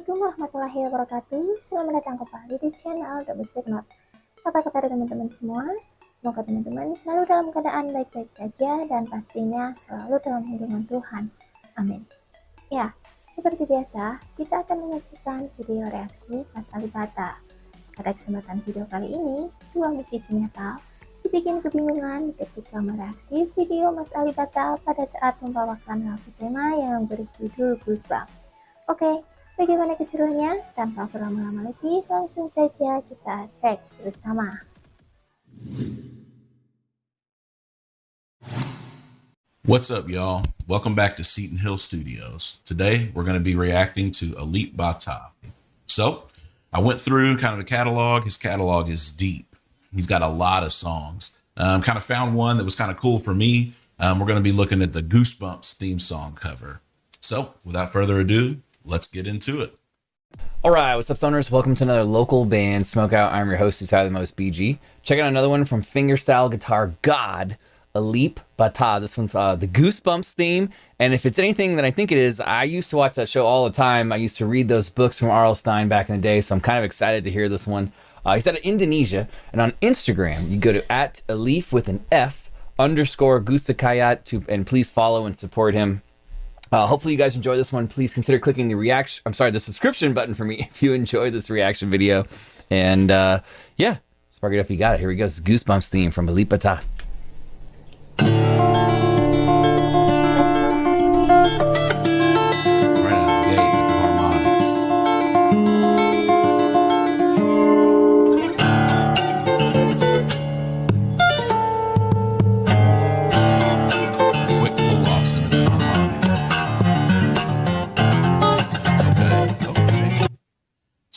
Assalamualaikum warahmatullahi wabarakatuh. Selamat datang kembali di channel The Music Note. Apa kabar teman-teman semua? Semoga teman-teman selalu dalam keadaan baik-baik saja dan pastinya selalu dalam lindungan Tuhan. Amin. Ya, seperti biasa, kita akan menyaksikan video reaksi Mas Alibata. Pada kesempatan video kali ini, dua musisi metal dibikin kebingungan ketika mereaksi video Mas Alibata pada saat membawakan lagu tema yang berjudul Goosebumps. Oke, bagaimana keseruannya? Tanpa berlama-lama lagi, langsung saja kita cek bersama. What's up, y'all? Welcome back to Seton Hill Studios. Today, we're going to be reacting to Alip Ba Ta. So, I went through kind of the catalog. His catalog is deep. He's got a lot of songs. Kind of found one that was kind of cool for me. We're going to be looking at the Goosebumps theme song cover. So, without further ado, let's get into it. All right, what's up, stoners? Welcome to another local band Smokeout. I'm your host, who's the most BG. Check out another one from fingerstyle guitar god Alip Ba Ta. This one's the Goosebumps theme, and if it's anything that I think it is, I used to watch that show all the time. I used to read those books from R.L. Stine back in the day, so I'm kind of excited to hear this one. He's out of Indonesia, and on Instagram, you go to @Alif with an F _Gusakayat and please follow and support him. Hopefully you guys enjoy this one. Please consider clicking the subscription button for me if you enjoy this reaction video. And yeah, spark it up if you got it. Here we go. This is Goosebumps theme from Alip Ba Ta.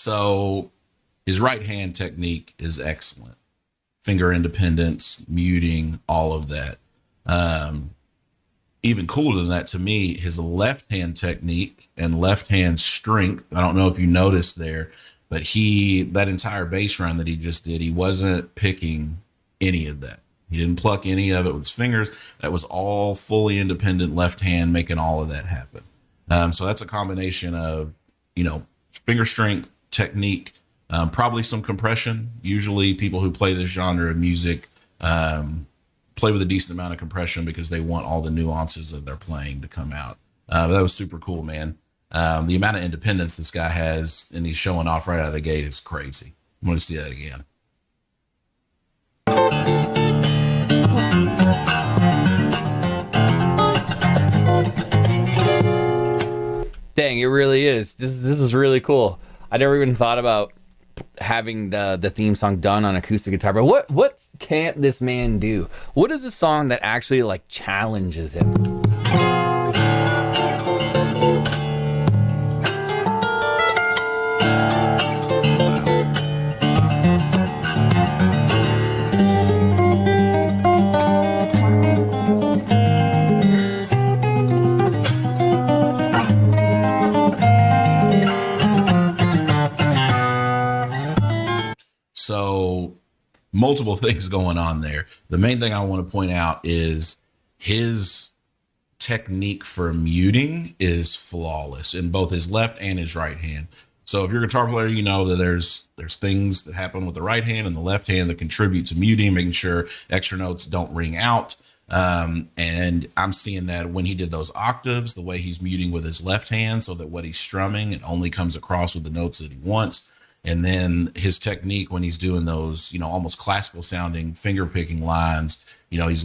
So his right hand technique is excellent. Finger independence, muting, all of that. Even cooler than that to me, his left hand technique and left hand strength. I don't know if you noticed there, but that entire bass run that he just did, he wasn't picking any of that. He didn't pluck any of it with his fingers. That was all fully independent left hand making all of that happen. So that's a combination of, finger strength, technique, probably some compression. Usually people who play this genre of music play with a decent amount of compression because they want all the nuances of their playing to come out. But that was super cool, man. The amount of independence this guy has and he's showing off right out of the gate is crazy. I'm going to see that again. Dang, it really is. This is really cool. I never even thought about having the theme song done on acoustic guitar, but what can't this man do? What is a song that actually challenges him? So multiple things going on there. The main thing I want to point out is his technique for muting is flawless in both his left and his right hand. So if you're a guitar player, you know that there's things that happen with the right hand and the left hand that contribute to muting, making sure extra notes don't ring out. And I'm seeing that when he did those octaves, the way he's muting with his left hand so that what he's strumming, it only comes across with the notes that he wants. And then his technique when he's doing those, almost classical sounding finger picking lines, he's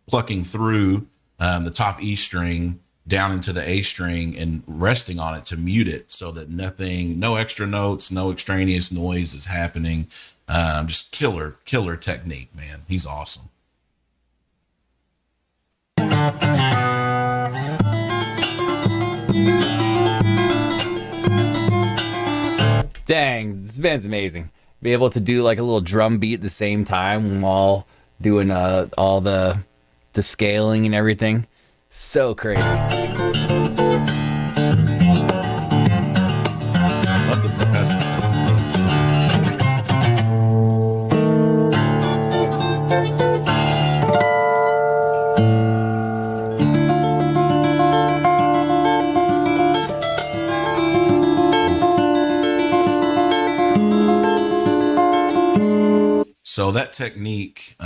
plucking through the top E string down into the A string and resting on it to mute it so that no extra notes, no extraneous noise is happening. Just killer technique, man. He's awesome. Dang, this band's amazing. Be able to do like a little drum beat at the same time while doing all the scaling and everything. So crazy. Love the percussive stuff. So that technique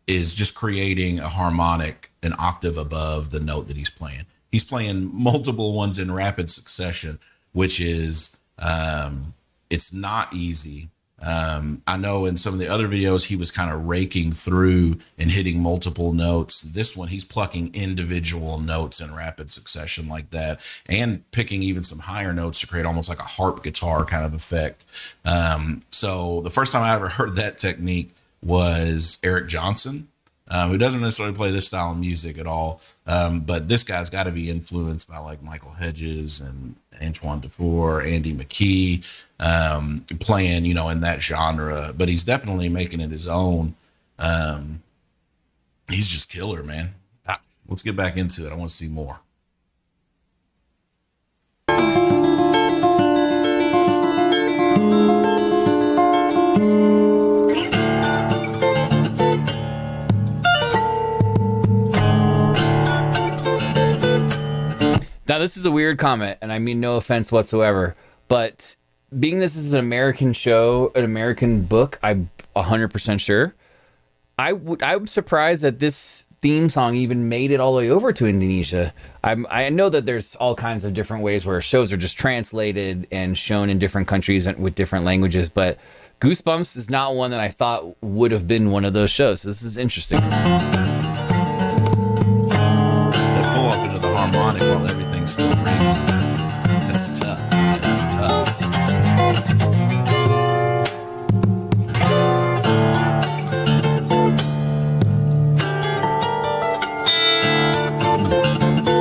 is just creating a harmonic an octave above the note that he's playing. He's playing multiple ones in rapid succession, which is it's not easy. I know in some of the other videos he was kind of raking through and hitting multiple notes. This one he's plucking individual notes in rapid succession like that, and picking even some higher notes to create almost like a harp guitar kind of effect. So the first time I ever heard that technique was Eric Johnson, who doesn't necessarily play this style of music at all. But this guy's got to be influenced by like Michael Hedges and Antoine Dufour, Andy McKee, playing, you know, in that genre, but he's definitely making it his own. He's just killer, man. Let's get back into it. I want to see more. Now, this is a weird comment, and I mean no offense whatsoever, but being this is an American show, an American book, I'm 100% sure. I'm surprised that this theme song even made it all the way over to Indonesia. I know that there's all kinds of different ways where shows are just translated and shown in different countries and with different languages, but Goosebumps is not one that I thought would have been one of those shows. So this is interesting. They pull up into the harmonic while everything's still ringing. That's tough. That's tough.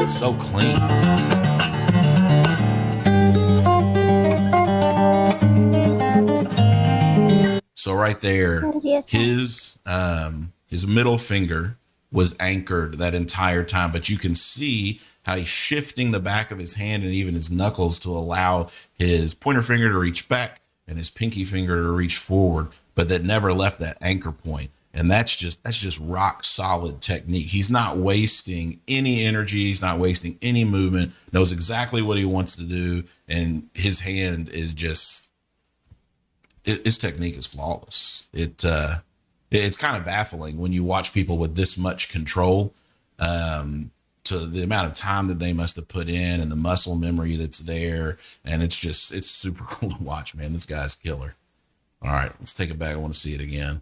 So clean. So right there, his middle finger was anchored that entire time, but you can see how he's shifting the back of his hand and even his knuckles to allow his pointer finger to reach back and his pinky finger to reach forward, but that never left that anchor point. And that's just rock solid technique. He's not wasting any energy. He's not wasting any movement, knows exactly what he wants to do. And his hand is just, his technique is flawless. It's kind of baffling when you watch people with this much control, to the amount of time that they must have put in and the muscle memory that's there. And it's super cool to watch, man. This guy's killer. All right, let's take it back. I want to see it again.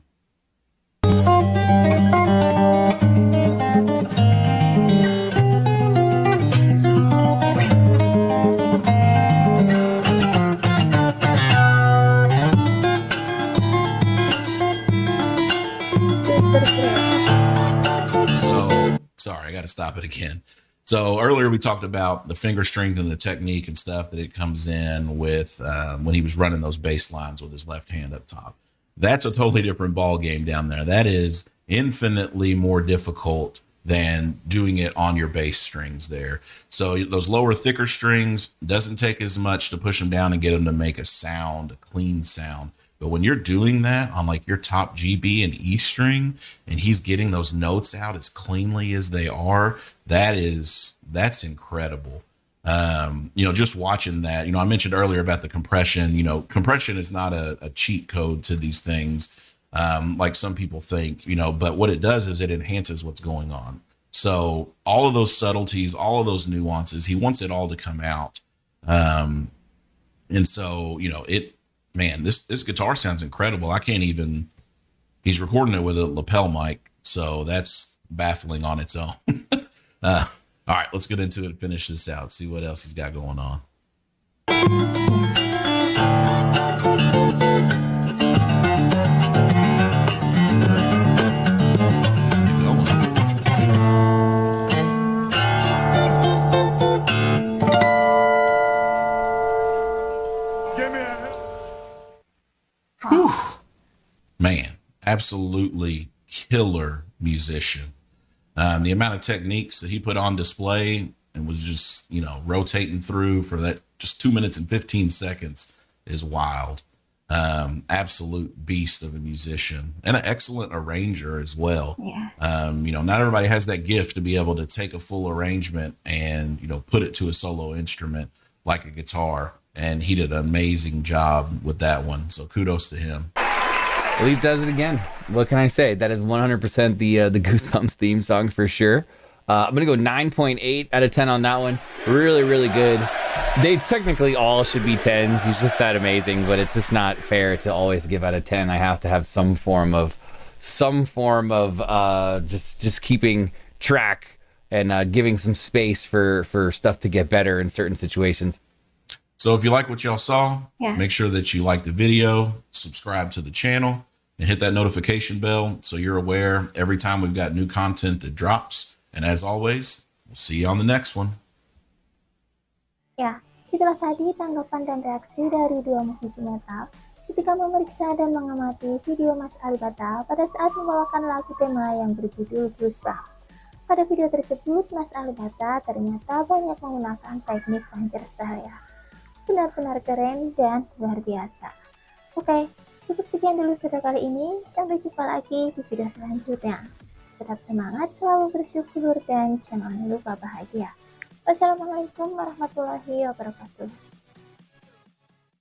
Sorry, I got to stop it again. So earlier we talked about the finger strength and the technique and stuff that it comes in with when he was running those bass lines with his left hand up top. That's a totally different ball game down there. That is infinitely more difficult than doing it on your bass strings there. So those lower, thicker strings doesn't take as much to push them down and get them to make a sound, a clean sound. But when you're doing that on like your top G, B, and E string, and he's getting those notes out as cleanly as they are, that's incredible. Just watching that, I mentioned earlier about the compression. Compression is not a cheat code to these things, like some people think, but what it does is it enhances what's going on. So all of those subtleties, all of those nuances, he wants it all to come out. And so, this guitar sounds incredible. He's recording it with a lapel mic, so that's baffling on its own. All right, let's get into it, finish this out, see what else he's got going on. Man, absolutely killer musician. The amount of techniques that he put on display and was just, rotating through for that just 2 minutes and 15 seconds is wild. Absolute beast of a musician and an excellent arranger as well. Yeah. Not everybody has that gift to be able to take a full arrangement and, put it to a solo instrument like a guitar. And he did an amazing job with that one. So kudos to him. Leaf does it again. What can I say? That is 100% the Goosebumps theme song for sure. I'm gonna go 9.8 out of 10 on that one. Really, really good. They technically all should be 10s. He's just that amazing, but it's just not fair to always give out a 10. I have to have some form of just keeping track and giving some space for stuff to get better in certain situations. So if you like what y'all saw, Yeah. make sure that you like the video, subscribe to the channel, and hit that notification bell so you're aware every time we've got new content that drops. And as always, we'll see you on the next one. Ya, itulah tadi tanggapan dan reaksi dari dua musisi metal ketika memeriksa dan mengamati video Mas Alibata pada saat membawakan lagu tema yang berjudul Goosebumps. Pada video tersebut, Mas Alibata ternyata banyak menggunakan teknik puncher style ya. Benar-benar keren dan luar biasa. Oke, cukup sekian dulu video kali ini. Sampai jumpa lagi di video selanjutnya. Tetap semangat, selalu bersyukur, dan jangan lupa bahagia. Wassalamualaikum warahmatullahi wabarakatuh.